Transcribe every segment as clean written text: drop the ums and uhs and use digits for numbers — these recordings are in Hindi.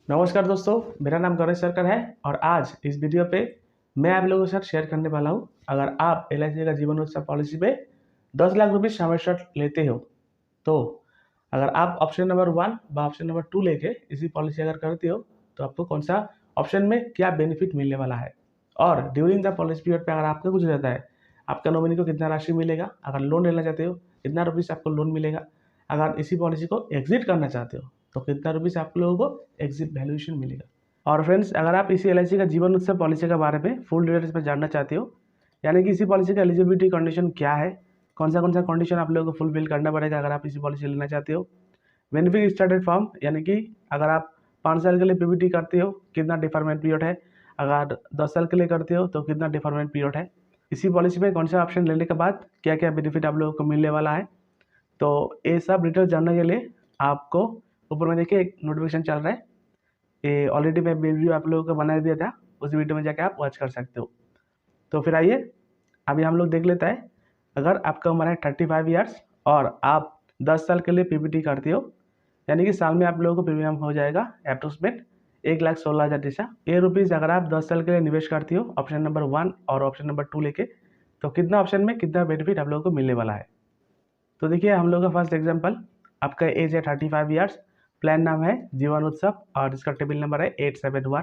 नमस्कार दोस्तों, मेरा नाम गणेश सरकर है और आज इस वीडियो पे मैं आप लोगों के साथ शेयर करने वाला हूँ। अगर आप एलआईसी का जीवन उत्सव पॉलिसी पे 10 लाख रुपए समय शॉट लेते हो तो अगर आप ऑप्शन नंबर 1 व ऑप्शन नंबर 2 लेके इसी पॉलिसी अगर करते हो तो आपको कौन सा ऑप्शन में क्या बेनिफिट मिलने वाला है और ड्यूरिंग द पॉलिसी पीरियड पे अगर आपका कुछ रहता है, आपका नॉमिनी को कितना राशि मिलेगा, अगर लोन लेना चाहते हो कितना रुपीज़ आपको लोन मिलेगा, अगर इसी पॉलिसी को एग्जिट करना चाहते हो तो कितना रुपीज़ आप लोगों को एग्जिट वैल्यूएशन मिलेगा। और फ्रेंड्स, अगर आप इसी एलआईसी का जीवन उत्सव पॉलिसी के बारे में फुल डिटेल्स में जानना चाहते हो, यानी कि इसी पॉलिसी का एलिजिबिलिटी कंडीशन क्या है, कौन सा कंडीशन आप लोगों को फुलफिल करना पड़ेगा अगर आप इसी पॉलिसी लेना चाहते हो, बेनिफिट स्टार्टेड फॉर्म यानी कि अगर आप 5 साल के लिए पीबीटी करते हो कितना डिफरमेंट पीरियड है, अगर 10 साल के लिए करते हो तो कितना डिफरमेंट पीरियड है, इसी पॉलिसी में कौन सा ऑप्शन लेने के बाद क्या क्या बेनिफिट आप लोगों को मिलने वाला है। तो ये सब डिटेल जानने के लिए आपको ऊपर में देखिए एक नोटिफिकेशन चल रहा है, ये ऑलरेडी मैं वीडियो आप लोगों को बना दिया था, उस वीडियो में जाके आप वॉच कर सकते हो। तो फिर आइए अभी हम लोग देख लेते हैं। अगर आपका उम्र है 35 ईयर्स और आप 10 साल के लिए पीपीटी करते हो, यानी कि साल में आप लोगों को प्रीमियम हो जाएगा अप्रोक्सीमेट 1,16,000 जैसा ये रुपीज़। अगर आप 10 साल के लिए निवेश करती हो ऑप्शन नंबर 1 और ऑप्शन नंबर 2 लेके, तो कितना ऑप्शन में कितना बेनिफिट आप लोगों को मिलने वाला है। तो देखिए हम लोग का फर्स्ट एग्जांपल, आपका एज है 35 ईयर्स, प्लान नाम है जीवन उत्सव और इसका टेबल नंबर है 871।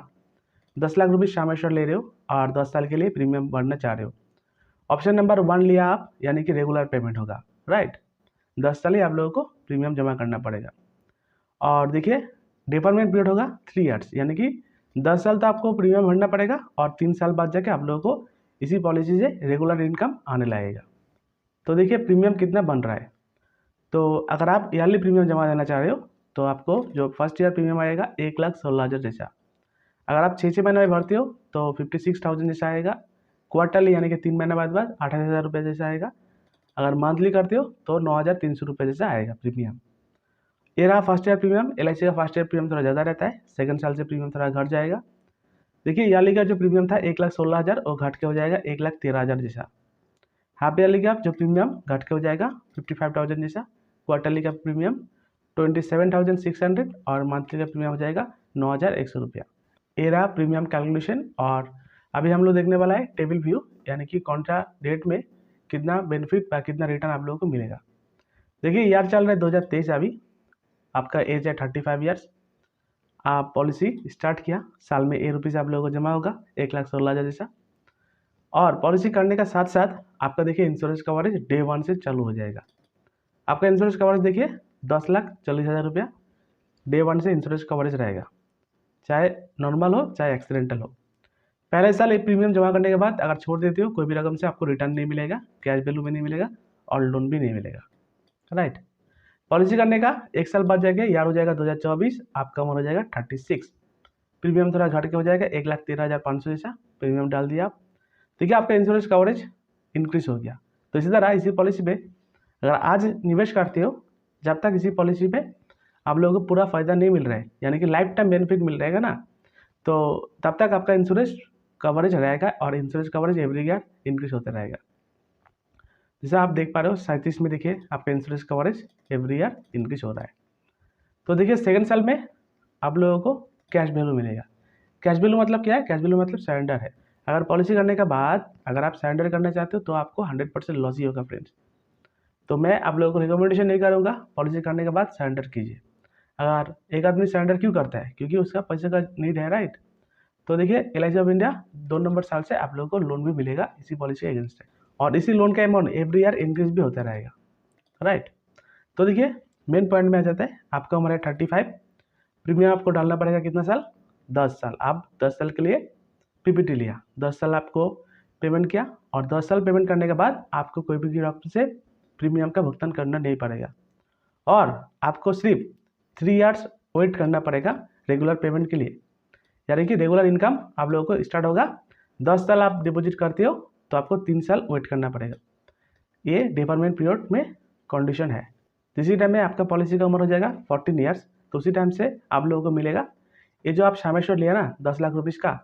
10 लाख रुपये शामेश्वर ले रहे हो और 10 साल के लिए प्रीमियम भरना चाह रहे हो। ऑप्शन नंबर 1 लिया आप, यानी कि रेगुलर पेमेंट होगा, राइट। 10 साल ही आप लोगों को प्रीमियम जमा करना पड़ेगा। और देखिए डिफरमेंट पीरियड होगा 3 ईयर्स, यानी कि 10 साल तो आपको प्रीमियम भरना पड़ेगा और 3 साल बाद जाके आप लोगों को इसी पॉलिसी से रेगुलर इनकम आने लगेगा। तो देखिए प्रीमियम कितना बन रहा है। तो अगर आप ईयरली प्रीमियम जमा देना चाह रहे हो तो आपको जो फर्स्ट ईयर प्रीमियम आएगा 1,16,000 जैसा। अगर आप 6 महीने में भरते हो तो 56,000 जैसा आएगा। क्वार्टरली यानी कि 3 महीने बाद 28,000 रुपये जैसा आएगा। अगर मंथली करते हो तो 9,300 रुपये जैसा आएगा प्रीमियम। ये रहा फर्स्ट ईयर प्रीमियम। एलआईसी का फर्स्ट ईयर प्रीमियम थोड़ा ज़्यादा रहता है, सेकंड साल से प्रीमियम थोड़ा घट जाएगा। देखिए ईयरली का जो प्रीमियम था 1,16,000 और घट के हो जाएगा 1,13,000 जैसा। हाफ ईयरली का जो प्रीमियम घट के हो जाएगा 55,000 जैसा। क्वार्टरली का प्रीमियम 27,600 और मंथली का प्रीमियम हो जाएगा 9,100 रुपया। ये रहा प्रीमियम कैलकुलेशन। और अभी हम लोग देखने वाला है टेबल व्यू, यानी कि कौन सा डेट में कितना बेनिफिट या कितना रिटर्न आप लोगों को मिलेगा। देखिए ईयर चल रहा है 2023। अभी आपका एज है 35 ईयर्स, आप पॉलिसी स्टार्ट किया, साल में रुपीज़ आप लोगों को जमा होगा 1,16,000 जैसा। और पॉलिसी करने का साथ साथ आपका देखिए इंश्योरेंस कवरेज डे 1 से चालू हो जाएगा। आपका इंश्योरेंस कवरेज देखिए 10,40,000 रुपया डे 1 से इंश्योरेंस कवरेज रहेगा, चाहे नॉर्मल हो चाहे एक्सीडेंटल हो। पहले साल एक प्रीमियम जमा करने के बाद अगर छोड़ देते हो कोई भी रकम से आपको रिटर्न नहीं मिलेगा, कैश वैल्यू में नहीं मिलेगा और लोन भी नहीं मिलेगा, राइट। पॉलिसी करने का एक साल बाद जाएगा, यार हो जाएगा 2024, आपका उम्र हो जाएगा 36। प्रीमियम थोड़ा घट के हो जाएगा 1,13,500 जैसा प्रीमियम डाल दिया आप। देखिए आपका इंश्योरेंस कवरेज इंक्रीज हो गया। तो इसी तरह इसी पॉलिसी पे अगर आज निवेश करते हो, जब तक इसी पॉलिसी पे आप लोगों को पूरा फायदा नहीं मिल रहा है, यानी कि लाइफ टाइम बेनिफिट मिल रहेगा ना, तो तब तक आपका इंश्योरेंस कवरेज रहेगा और insurance coverage every year increase होता रहेगा। जैसा आप देख पा रहे हो 37 में देखिए आपका insurance coverage every year increase हो रहा है। तो देखिए सेकंड साल में आप लोगों को कैश वैल्यू मिलेगा। कैश वैल्यू मतलब क्या है? कैश वैल्यू मतलब सरेंडर है। अगर पॉलिसी करने के बाद अगर आप सरेंडर करना चाहते हो तो आपको 100% लॉस ही होगा फ्रेंड्स। तो मैं आप लोगों को रिकमेंडेशन नहीं करूँगा पॉलिसी करने के बाद सरेंडर कीजिए। अगर एक आदमी सरेंडर क्यों करता है? क्योंकि उसका पैसे का नीड है, राइट। तो देखिए एलआईसी ऑफ इंडिया 2 नंबर साल से आप लोगों को लोन भी मिलेगा इसी पॉलिसी के अगेंस्ट है और इसी लोन का अमाउंट एवरी ईयर इंक्रीज भी होता रहेगा, राइट। तो देखिए मेन पॉइंट में आ जाता है, आपका उम्र है 35, प्रीमियम आपको डालना पड़ेगा कितना साल? 10 साल। आप 10 साल के लिए पीपीटी लिया, 10 साल आपको पेमेंट किया और 10 साल पेमेंट करने के बाद आपको कोई भी रकम से प्रीमियम का भुगतान करना नहीं पड़ेगा और आपको सिर्फ 3 ईयर्स वेट करना पड़ेगा रेगुलर पेमेंट के लिए, यानी कि रेगुलर इनकम आप लोगों को स्टार्ट होगा 10 साल आप डिपॉजिट करते हो तो आपको 3 साल वेट करना पड़ेगा। ये डिफरमेंट पीरियड में कंडीशन है। इसी टाइम में आपका पॉलिसी का उम्र हो जाएगा 14 ईयर्स, तो उसी टाइम से आप लोगों को मिलेगा ये जो आप शामेश्वर लिया ना 10 लाख रुपीज़ का,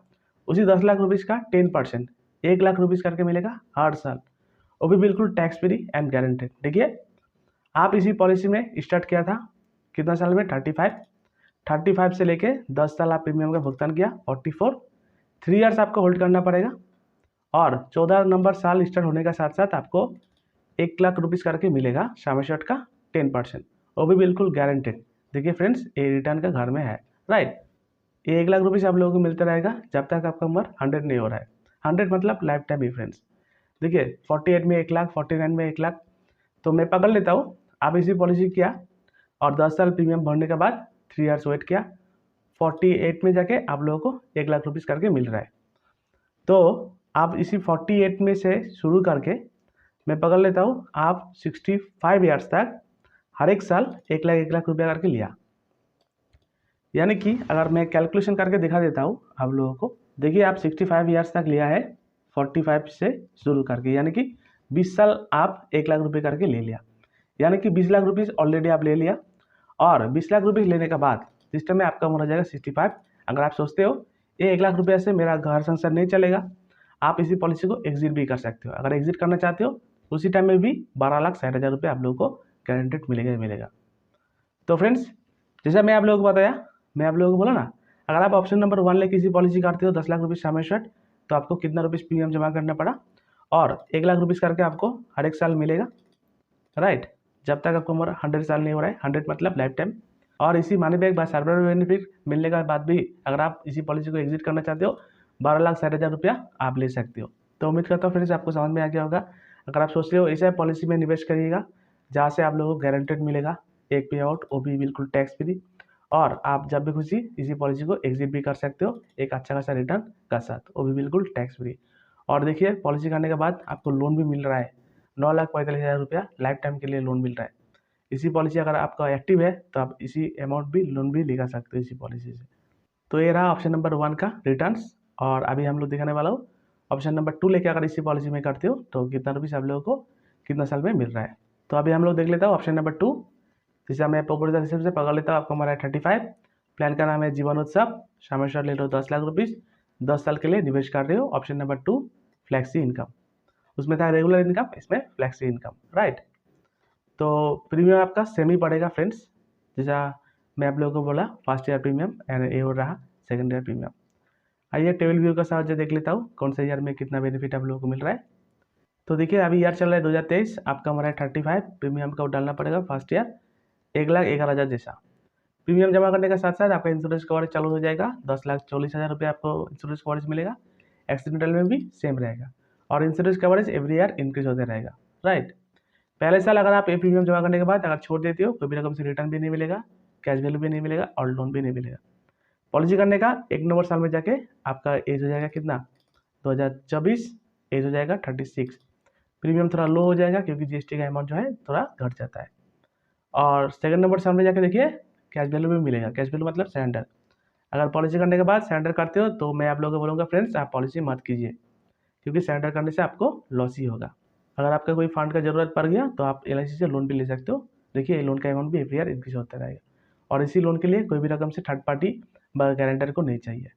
उसी 10 लाख रुपीज़ का 10% 1 लाख रुपीज़ करके मिलेगा हर साल, वो भी बिल्कुल टैक्स फ्री एंड गारंटेड। देखिए आप इसी पॉलिसी में स्टार्ट किया था कितना साल में? 35। 35 से लेके 10 साल आप प्रीमियम का भुगतान किया 44, 3 ईयर्स आपको होल्ड करना पड़ेगा और 14 नंबर साल स्टार्ट होने का साथ साथ आपको 1 लाख रुपीज़ करके मिलेगा शामी शॉट का 10%, वो भी बिल्कुल गारंटेड। देखिए फ्रेंड्स, ये रिटर्न का घर में है, राइट। ये 1 लाख रुपीज़ आप लोगों को मिलता रहेगा जब तक आपका उम्र 100 नहीं हो रहा है। 100 मतलब लाइफ टाइम ही फ्रेंड्स। देखिए 48 में 1 लाख, 49 में 1 लाख, तो मैं पकड़ लेता हूँ। आप इसी पॉलिसी किया और 10 साल प्रीमियम भरने के बाद 3 ईयर्स वेट किया, 48 में जाके आप लोगों को 1 लाख रुपीज़ करके मिल रहा है। तो आप इसी 48 में से शुरू करके मैं पकड़ लेता हूँ, आप 65 ईयर्स तक हर एक साल 1 लाख रुपया करके लिया। यानी कि अगर मैं कैलकुलेशन करके दिखा देता हूँ आप लोगों को, देखिए आप 65 ईयर्स तक लिया है 45 से शुरू करके, यानी कि 20 साल आप 1 लाख रुपये करके ले लिया, यानी कि 20 लाख रुपीज़ ऑलरेडी आप ले लिया। और 20 लाख रुपये लेने के बाद सिस्टम में आपका हो जाएगा 65। अगर आप सोचते हो ये 1 लाख रुपये से मेरा घर संसार नहीं चलेगा, आप इसी पॉलिसी को एग्जिट भी कर सकते हो। अगर एग्जिट करना चाहते हो उसी टाइम में भी 12,60,000 रुपये आप लोगों को गारंटेड मिलेगा ही मिलेगा। तो फ्रेंड्स, जैसा मैं आप लोगों को बताया, मैं आप लोगों को बोला ना, अगर आप ऑप्शन नंबर 1 ले किसी पॉलिसी करते हो 10 लाख रुपये शामी शॉट, तो आपको कितना रुपीज़ प्रीमियम जमा करना पड़ा और 1 लाख रुपीज़ करके आपको हर एक साल मिलेगा, राइट, जब तक आपको उम्र 100 साल नहीं हो रहा है। 100 मतलब लाइफ टाइम। और इसी money back by server benefit मिलने के बाद भी अगर आप इसी पॉलिसी को एग्जिट करना चाहते हो 12,60,000 रुपया आप ले सकते हो। तो उम्मीद करता हूँ फ्रेंड्स आपको समझ में आ गया होगा। अगर आप सोच रहे हो ऐसा पॉलिसी में निवेश करिएगा जहाँ से आप लोगों को गारंटेड मिलेगा एक पे आउट, वो भी बिल्कुल टैक्स फ्री, और आप जब भी खुशी इसी पॉलिसी को एग्जिट भी कर सकते हो एक अच्छा खासा रिटर्न का साथ, वो भी बिल्कुल टैक्स फ्री। और देखिए पॉलिसी करने के बाद आपको लोन भी मिल रहा है 9,45,000 रुपया लाइफ टाइम के लिए लोन मिल रहा है। इसी पॉलिसी अगर आपका एक्टिव है तो आप इसी अमाउंट भी लोन भी निकाल सकते हो इसी पॉलिसी से। तो ये रहा ऑप्शन नंबर 1 का रिटर्न्स। और अभी हम लोग दिखाने वाला हूँ ऑप्शन नंबर 2 लेके अगर इसी पॉलिसी में करते हो तो कितना रुपीज़ आप लोगों को कितना साल में मिल रहा है। तो अभी हम लोग देख लेता हूँ ऑप्शन नंबर 2। जैसे मैं पॉपुलर रिसिप्ट से पकड़ लेता हूँ, आपको हमारा 35। प्लान का नाम है जीवन उत्सव, शामी शॉट ले लो 10 लाख रुपीज़, 10 साल के लिए निवेश कर रहे हो। ऑप्शन नंबर 2 फ्लैक्सी इनकम, उसमें था रेगुलर इनकम, इसमें फ्लैक्सी इनकम, राइट। तो प्रीमियम आपका सेम ही पड़ेगा फ्रेंड्स, जैसा मैं आप लोगों को बोला फर्स्ट ईयर प्रीमियम एंड ये हो रहा सेकंड ईयर प्रीमियम। आइए टेबल व्यू का साहाଯ୍य देख लेता हूँ कौन से ईयर में कितना बेनिफिट आप लोगों को मिल रहा है। तो देखिए अभी ईयर चल रहा है 2023, आपका हमारा 35 प्रीमियम का डालना पड़ेगा फर्स्ट ईयर 1,11,000 जैसा। प्रीमियम जमा करने के साथ साथ आपका इंश्योरेंस कवरेज चालू हो जाएगा, 10,40,000 रुपये आपको इंश्योरेंस कवरेज मिलेगा। एक्सीडेंटल में भी सेम रहेगा और insurance coverage every year increase होते रहेगा, राइट। पहले साल अगर आप ये प्रीमियम जमा करने के बाद अगर छोड़ देते हो कोई भी रकम से रिटर्न भी नहीं मिलेगा, कैश वैल्यू भी नहीं मिलेगा और लोन भी नहीं मिलेगा। पॉलिसी करने का 1 नंबर साल में जाके आपका एज हो जाएगा कितना, 2024, एज हो जाएगा 36। प्रीमियम थोड़ा लो हो जाएगा क्योंकि जीएसटी का अमाउंट जो है थोड़ा घट जाता है। और सेकंड नंबर साल में जाके देखिए कैश वैल्यू भी मिलेगा, कैश वैल्यू मतलब सरेंडर। अगर पॉलिसी करने के बाद सरेंडर करते हो तो मैं आप लोगों को बोलूँगा फ्रेंड्स आप पॉलिसी मत कीजिए, क्योंकि सरेंडर करने से आपको लॉस ही होगा। अगर आपका कोई फंड का ज़रूरत पड़ गया तो आप एलआईसी से लोन भी ले सकते हो। देखिए लोन का अमाउंट भी एवरी ईयर इंक्रीज होता रहेगा और इसी लोन के लिए कोई भी रकम से थर्ड पार्टी गारंटर को नहीं चाहिए।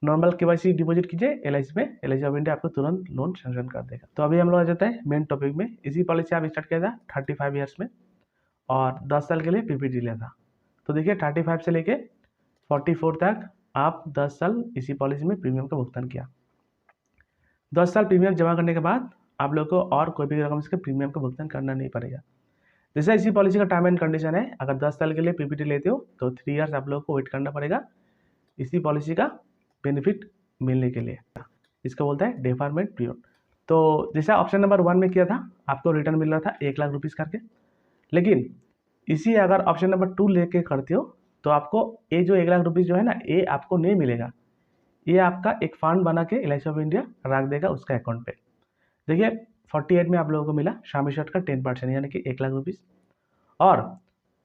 नॉर्मल केवाईसी डिपॉजिट कीजिए एलआईसी में, एलआईसी ऑफ इंडिया आपको तुरंत लोन सैंक्शन कर देगा। तो अभी हम लोग आ जाते हैं मेन टॉपिक में। इसी पॉलिसी आप स्टार्ट किया था 35 ईयर्स में और 10 साल के लिए पीपीटी लिया था। तो देखिए 35 से लेके 44 तक आप 10 साल इसी पॉलिसी में प्रीमियम का भुगतान किया। 10 साल प्रीमियम जमा करने के बाद आप लोग को और कोई भी रकम से प्रीमियम का भुगतान करना नहीं पड़ेगा। जैसे इसी पॉलिसी का टर्म एंड कंडीशन है, अगर 10 साल के लिए पीपीटी लेते हो तो 3 ईयर्स आप लोग को वेट करना पड़ेगा इसी पॉलिसी का बेनिफिट मिलने के लिए। इसको बोलता है डेफरमेंट पीरियड। तो जैसा ऑप्शन नंबर 1 में किया था आपको रिटर्न मिल रहा था 1 लाख रुपीज़ करके, लेकिन इसी अगर ऑप्शन नंबर 2 लेके करते हो तो आपको ये जो 1 लाख रुपीज़ जो है ना ये आपको नहीं मिलेगा, ये आपका एक फंड बना के एलआईसी ऑफ इंडिया रख देगा उसका अकाउंट पे। देखिए 48 में आप लोगों को मिला शामी शॉट का 10% यानी कि 1 लाख रुपीज़, और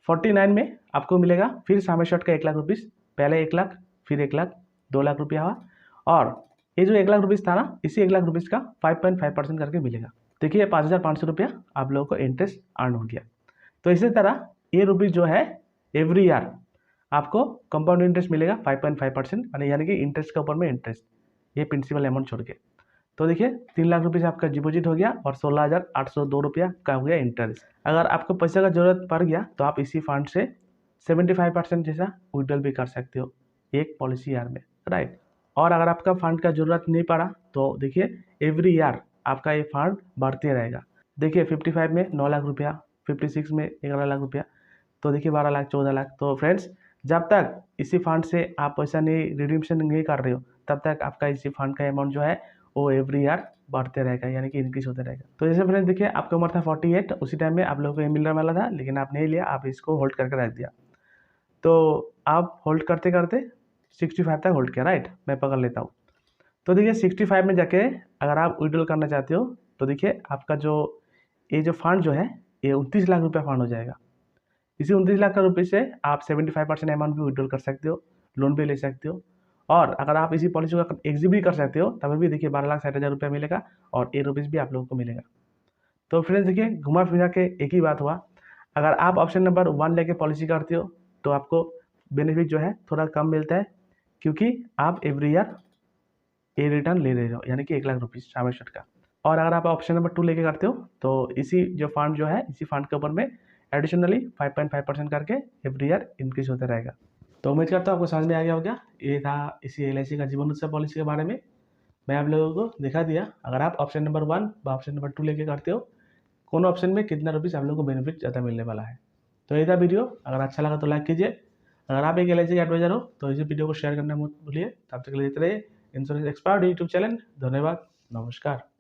49 में आपको मिलेगा फिर शामी शॉट का 1 लाख रुपीज़, पहले 1 लाख फिर 1 लाख 2 लाख रुपया हुआ, और ये जो 1 लाख रुपीज़ था ना इसी 1 लाख रुपीज़ का 5.5% करके मिलेगा। देखिए 5,500 रुपया आप लोगों को इंटरेस्ट अर्न हो गया। तो इसी तरह ये रुपीज़ जो है एवरी ईयर आपको कंपाउंड इंटरेस्ट मिलेगा 5.5%, यानी कि इंटरेस्ट के ऊपर में इंटरेस्ट, ये प्रिंसिपल अमाउंट छोड़ के। तो देखिए 3 लाख रुपये आपका डिपॉजिट हो गया और 16,802 रुपया का हो गया इंटरेस्ट। अगर आपको पैसे का जरूरत पड़ गया तो आप इसी फंड से 75% जैसा विड्रॉल भी कर सकते हो एक पॉलिसी ईयर में, राइट। और अगर आपका फंड का ज़रूरत नहीं पड़ा तो देखिए एवरी ईयर आपका ये फंड बढ़ते रहेगा। देखिए 55 में 9 लाख रुपया, 56 में 11 लाख रुपया, तो देखिए 12 लाख 14 लाख। तो फ्रेंड्स जब तक इसी फंड से आप पैसा नहीं रिडीम्शन नहीं कर रहे हो तब तक आपका इसी फंड का अमाउंट जो है वो एवरी ईयर बढ़ते रहेगा, यानी कि इंक्रीज होते रहेगा। तो जैसे फ्रेंड्स देखिए आपका उम्र था 48, उसी टाइम में आप लोगों को ये मिलने वाला था, लेकिन आप नहीं लिया, आप इसको होल्ड करके रख दिया। तो आप होल्ड करते करते 65 तक होल्ड किया, राइट। मैं पकड़ लेता हूँ। तो देखिए 65 में जाके अगर आप विड्रॉल करना चाहते हो तो देखिए आपका जो ये जो फंड जो है ये 29 लाख रुपया फंड हो जाएगा। इसी 29 लाख का रुपये से आप 75% अमाउंट भी विड्रॉल कर सकते हो, लोन भी ले सकते हो। और अगर आप इसी पॉलिसी को एग्जिट भी कर सकते हो तभी भी देखिए 12,60,000 रुपया मिलेगा और ये रुपीज़ भी आप लोगों को मिलेगा। तो फ्रेंड्स देखिए घुमा फिरा के एक ही बात हुआ, अगर आप ऑप्शन नंबर 1 लेके पॉलिसी करते हो तो आपको बेनिफिट जो है थोड़ा कम मिलता है, क्योंकि आप एवरी ईयर ये रिटर्न ले रहे हो, यानी कि 1 लाख रुपीज़ शामिल शर्ट का। और अगर आप ऑप्शन नंबर 2 लेके करते हो तो इसी जो फंड जो है इसी फंड के ऊपर में एडिशनली 5.5% करके एवरी ईयर इंक्रीज होता रहेगा। तो उम्मीद करता हूँ आपको समझ में आ गया होगा। ये था इसी LIC का जीवन उत्सव पॉलिसी के बारे में, मैं आप लोगों को दिखा दिया। अगर आप ऑप्शन नंबर 1 व ऑप्शन नंबर 2 लेके करते हो, कौन ऑप्शन में कितना रुपीज़ आप लोगों को बेनिफिट ज़्यादा मिलने वाला है। तो ये था वीडियो, अगर अच्छा लगा तो लाइक कीजिए। अगर आप एक LIC के एडवाइजर हो तो इस वीडियो को शेयर करना मत भूलिए। तब तक के लिए देते रहिए इंश्योरेंस एक्सपर्ट यूट्यूब चैनल। धन्यवाद, नमस्कार।